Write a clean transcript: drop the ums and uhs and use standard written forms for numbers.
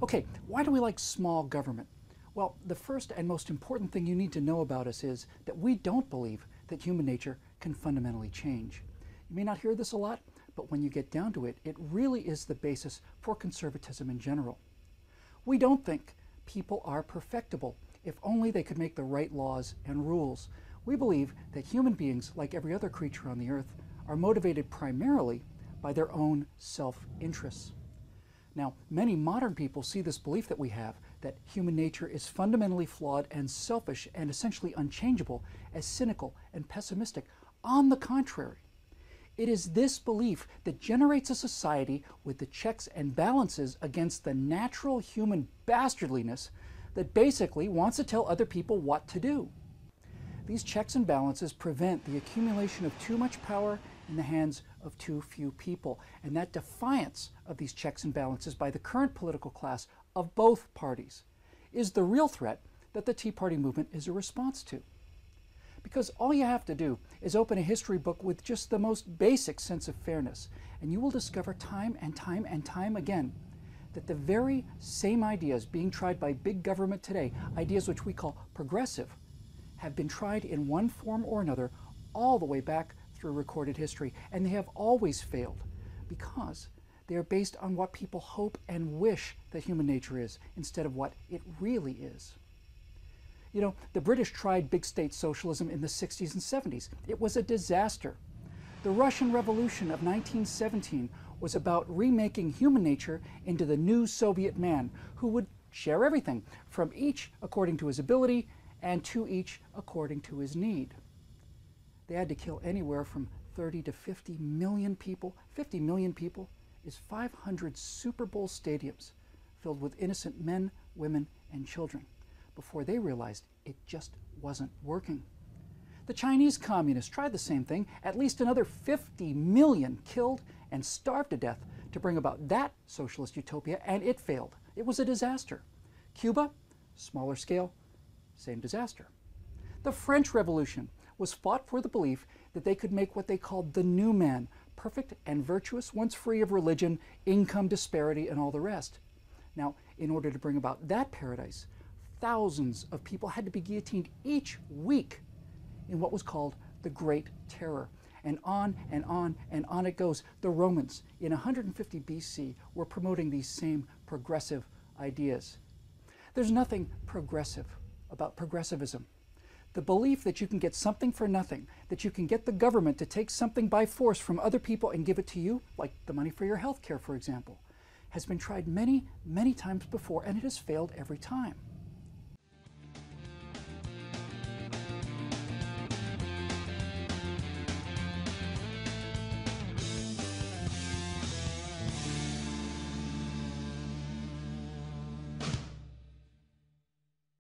Okay, why do we like small government? Well, the first and most important thing you need to know about us is that we don't believe that human nature can fundamentally change. You may not hear this a lot, but when you get down to it, it really is the basis for conservatism in general. We don't think people are perfectible if only they could make the right laws and rules. We believe that human beings, like every other creature on the earth, are motivated primarily by their own self-interests. Now, many modern people see this belief that we have, that human nature is fundamentally flawed and selfish and essentially unchangeable, as cynical and pessimistic. On the contrary, it is this belief that generates a society with the checks and balances against the natural human bastardliness that basically wants to tell other people what to do. These checks and balances prevent the accumulation of too much power in the hands of too few people. And that defiance of these checks and balances by the current political class of both parties is the real threat that the Tea Party movement is a response to. Because all you have to do is open a history book with just the most basic sense of fairness, and you will discover time and time and time again that the very same ideas being tried by big government today, ideas which we call progressive, have been tried in one form or another all the way back through recorded history, and they have always failed because they are based on what people hope and wish that human nature is instead of what it really is. You know, the British tried big state socialism in the 60s and 70s. It was a disaster. The Russian Revolution of 1917 was about remaking human nature into the new Soviet man who would share everything from each according to his ability and to each according to his need. They had to kill anywhere from 30 to 50 million people. 50 million people is 500 Super Bowl stadiums filled with innocent men, women, and children before they realized it just wasn't working. The Chinese communists tried the same thing, at least another 50 million killed and starved to death to bring about that socialist utopia, and it failed. It was a disaster. Cuba, smaller scale, same disaster. The French Revolution was fought for the belief that they could make what they called the new man, perfect and virtuous, once free of religion, income disparity, and all the rest. Now, in order to bring about that paradise, thousands of people had to be guillotined each week in what was called the Great Terror. And on and on and on it goes. The Romans, in 150 BC, were promoting these same progressive ideas. There's nothing progressive about progressivism. The belief that you can get something for nothing, that you can get the government to take something by force from other people and give it to you, like the money for your health care, for example, has been tried many, many times before, and it has failed every time.